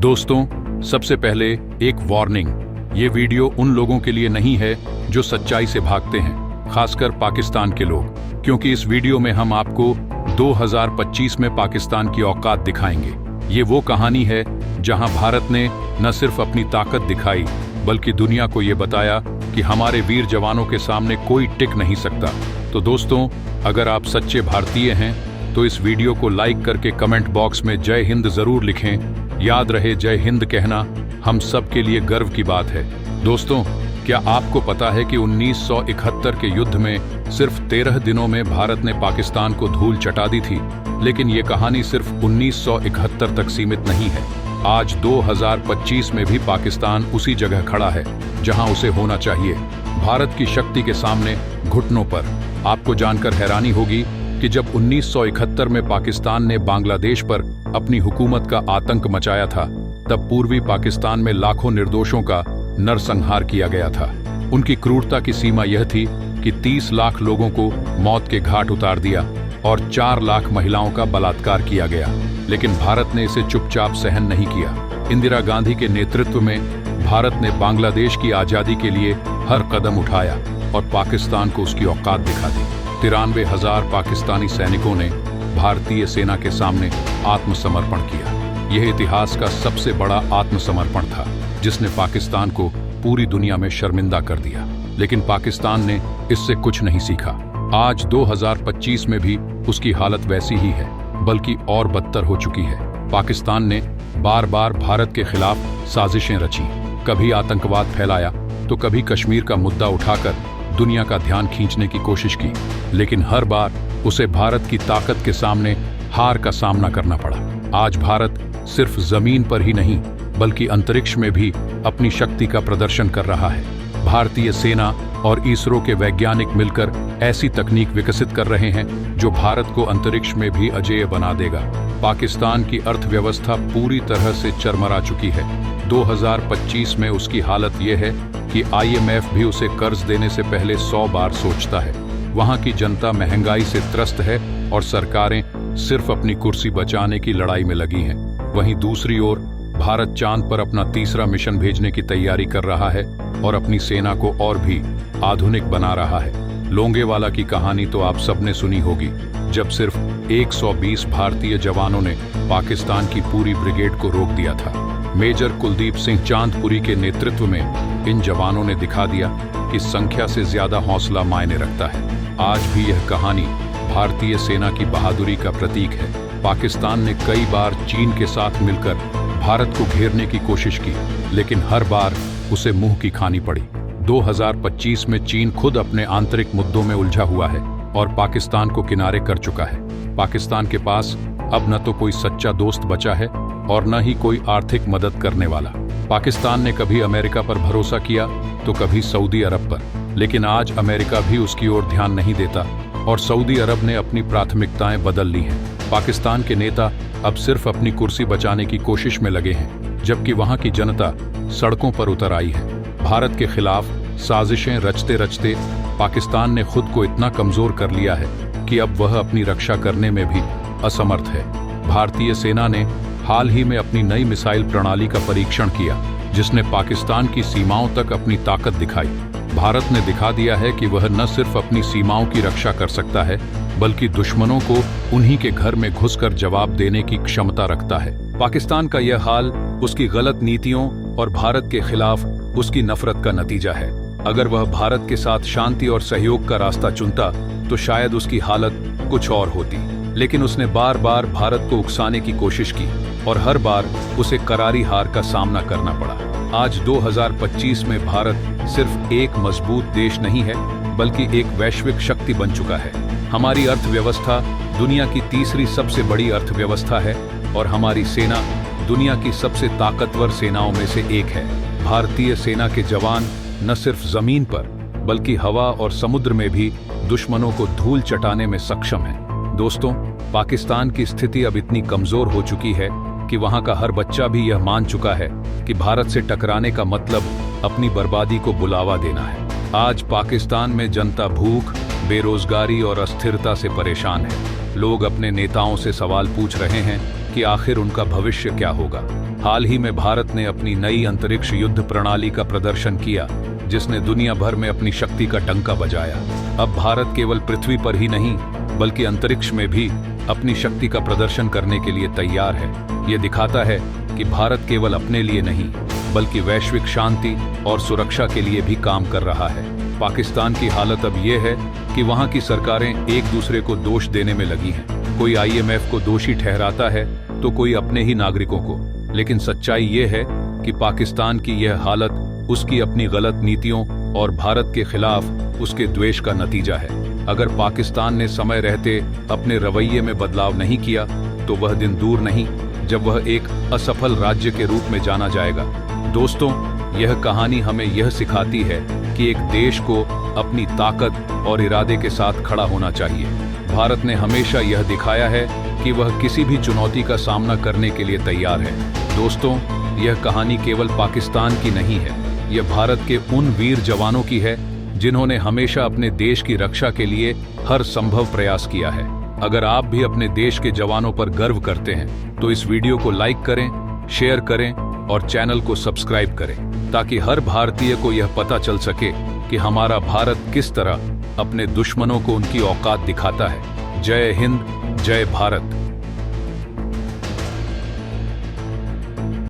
दोस्तों, सबसे पहले एक वार्निंग। ये वीडियो उन लोगों के लिए नहीं है जो सच्चाई से भागते हैं, खासकर पाकिस्तान के लोग, क्योंकि इस वीडियो में हम आपको 2025 में पाकिस्तान की औकात दिखाएंगे। ये वो कहानी है जहां भारत ने न सिर्फ अपनी ताकत दिखाई, बल्कि दुनिया को ये बताया कि हमारे वीर जवानों के सामने कोई टिक नहीं सकता। तो दोस्तों, अगर आप सच्चे भारतीय हैं तो इस वीडियो को लाइक करके कमेंट बॉक्स में जय हिंद जरूर लिखें। याद रहे, जय हिंद कहना हम सब के लिए गर्व की बात है। दोस्तों, क्या आपको पता है कि 1971 के युद्ध में सिर्फ 13 दिनों में भारत ने पाकिस्तान को धूल चटा दी थी? लेकिन ये कहानी सिर्फ 1971 तक सीमित नहीं है। आज 2025 में भी पाकिस्तान उसी जगह खड़ा है जहां उसे होना चाहिए, भारत की शक्ति के सामने घुटनों पर। आपको जानकर हैरानी होगी कि जब 1971 में पाकिस्तान ने बांग्लादेश पर अपनी हुकूमत का आतंक मचाया था, तब पूर्वी पाकिस्तान में लाखों निर्दोषों का नरसंहार किया गया था। उनकी क्रूरता की सीमा यह थी कि 30 लाख लोगों को मौत के घाट उतार दिया और 4 लाख महिलाओं का बलात्कार किया गया। लेकिन भारत ने इसे चुपचाप सहन नहीं किया। इंदिरा गांधी के नेतृत्व में भारत ने बांग्लादेश की आज़ादी के लिए हर कदम उठाया और पाकिस्तान को उसकी औकात दिखा दी। 93,000 पाकिस्तानी सैनिकों ने भारतीय सेना के सामने आत्मसमर्पण किया। यह इतिहास का सबसे बड़ा आत्मसमर्पण था, जिसने पाकिस्तान को पूरी दुनिया में शर्मिंदा कर दिया। लेकिन पाकिस्तान ने इससे कुछ नहीं सीखा। आज 2025 में भी उसकी हालत वैसी ही है, बल्कि और बदतर हो चुकी है। पाकिस्तान ने बार बार भारत के खिलाफ साजिशें रची, कभी आतंकवाद फैलाया तो कभी कश्मीर का मुद्दा उठाकर दुनिया का ध्यान खींचने की कोशिश की। लेकिन हर बार उसे भारत की ताकत के सामने हार का सामना करना पड़ा। आज भारत सिर्फ जमीन पर ही नहीं, बल्कि अंतरिक्ष में भी अपनी शक्ति का प्रदर्शन कर रहा है। भारतीय सेना और इसरो के वैज्ञानिक मिलकर ऐसी तकनीक विकसित कर रहे हैं जो भारत को अंतरिक्ष में भी अजेय बना देगा। पाकिस्तान की अर्थव्यवस्था पूरी तरह से चरमरा चुकी है। 2025 में उसकी हालत यह है कि IMF भी उसे कर्ज देने से पहले 100 बार सोचता है। वहां की जनता महंगाई से त्रस्त है और सरकारें सिर्फ अपनी कुर्सी बचाने की लड़ाई में लगी हैं। वहीं दूसरी ओर भारत चांद पर अपना तीसरा मिशन भेजने की तैयारी कर रहा है और अपनी सेना को और भी आधुनिक बना रहा है। लोंगेवाला की कहानी तो आप सबने सुनी होगी, जब सिर्फ 120 भारतीय जवानों ने पाकिस्तान की पूरी ब्रिगेड को रोक दिया था। मेजर कुलदीप सिंह चांदपुरी के नेतृत्व में इन जवानों ने दिखा दिया कि संख्या से ज्यादा हौसला मायने रखता है। आज भी यह कहानी भारतीय सेना की बहादुरी का प्रतीक है। पाकिस्तान ने कई बार चीन के साथ मिलकर भारत को घेरने की कोशिश की, लेकिन हर बार उसे मुंह की खानी पड़ी। 2025 में चीन खुद अपने आंतरिक मुद्दों में उलझा हुआ है और पाकिस्तान को किनारे कर चुका है। पाकिस्तान के पास अब न तो कोई सच्चा दोस्त बचा है और न ही कोई आर्थिक मदद करने वाला। पाकिस्तान ने कभी अमेरिका पर भरोसा किया तो कभी सऊदी अरब पर, लेकिन आज अमेरिका भी उसकी ओर ध्यान नहीं देता और सऊदी अरब ने अपनी प्राथमिकताएं बदल ली हैं। पाकिस्तान के नेता अब सिर्फ अपनी कुर्सी बचाने की कोशिश में लगे हैं, जबकि वहां की जनता सड़कों पर उतर आई है। भारत के खिलाफ साजिशें रचते रचते पाकिस्तान ने खुद को इतना कमजोर कर लिया है कि अब वह अपनी रक्षा करने में भी असमर्थ है। भारतीय सेना ने हाल ही में अपनी नई मिसाइल प्रणाली का परीक्षण किया, जिसने पाकिस्तान की सीमाओं तक अपनी ताकत दिखाई। भारत ने दिखा दिया है कि वह न सिर्फ अपनी सीमाओं की रक्षा कर सकता है, बल्कि दुश्मनों को उन्हीं के घर में घुसकर जवाब देने की क्षमता रखता है। पाकिस्तान का यह हाल उसकी गलत नीतियों और भारत के खिलाफ उसकी नफरत का नतीजा है। अगर वह भारत के साथ शांति और सहयोग का रास्ता चुनता तो शायद उसकी हालत कुछ और होती। लेकिन उसने बार बार भारत को उकसाने की कोशिश की और हर बार उसे करारी हार का सामना करना पड़ा। आज 2025 में भारत सिर्फ एक मजबूत देश नहीं है, बल्कि एक वैश्विक शक्ति बन चुका है। हमारी अर्थव्यवस्था दुनिया की तीसरी सबसे बड़ी अर्थव्यवस्था है और हमारी सेना दुनिया की सबसे ताकतवर सेनाओं में से एक है। भारतीय सेना के जवान न सिर्फ जमीन पर, बल्कि हवा और समुद्र में भी दुश्मनों को धूल चटाने में सक्षम हैं। दोस्तों, पाकिस्तान की स्थिति अब इतनी कमजोर हो चुकी है कि वहां का हर बच्चा भी यह मान चुका है कि भारत से टकराने का मतलब अपनी बर्बादी को बुलावा देना है। आज पाकिस्तान में जनता भूख, बेरोजगारी और अस्थिरता से परेशान है। लोग अपने नेताओं से सवाल पूछ रहे हैं कि आखिर उनका भविष्य क्या होगा। हाल ही में भारत ने अपनी नई अंतरिक्ष युद्ध प्रणाली का प्रदर्शन किया, जिसने दुनिया भर में अपनी शक्ति का डंका बजाया। अब भारत केवल पृथ्वी पर ही नहीं बल्कि अंतरिक्ष में भी अपनी शक्ति का प्रदर्शन करने के लिए तैयार है। ये दिखाता है कि भारत केवल अपने लिए नहीं बल्कि वैश्विक शांति और सुरक्षा के लिए भी काम कर रहा है। पाकिस्तान की हालत अब ये है कि वहाँ की सरकारें एक दूसरे को दोष देने में लगी हैं। कोई IMF को दोषी ठहराता है तो कोई अपने ही नागरिकों को। लेकिन सच्चाई ये है कि पाकिस्तान की यह हालत उसकी अपनी गलत नीतियों और भारत के खिलाफ उसके द्वेष का नतीजा है। अगर पाकिस्तान ने समय रहते अपने रवैये में बदलाव नहीं किया तो वह दिन दूर नहीं जब वह एक असफल राज्य के रूप में जाना जाएगा। दोस्तों, यह कहानी हमें यह सिखाती है कि एक देश को अपनी ताकत और इरादे के साथ खड़ा होना चाहिए। भारत ने हमेशा यह दिखाया है कि वह किसी भी चुनौती का सामना करने के लिए तैयार है। दोस्तों, यह कहानी केवल पाकिस्तान की नहीं है, यह भारत के उन वीर जवानों की है जिन्होंने हमेशा अपने देश की रक्षा के लिए हर संभव प्रयास किया है। अगर आप भी अपने देश के जवानों पर गर्व करते हैं तो इस वीडियो को लाइक करें, शेयर करें और चैनल को सब्सक्राइब करें, ताकि हर भारतीय को यह पता चल सके कि हमारा भारत किस तरह अपने दुश्मनों को उनकी औकात दिखाता है। जय हिंद, जय भारत।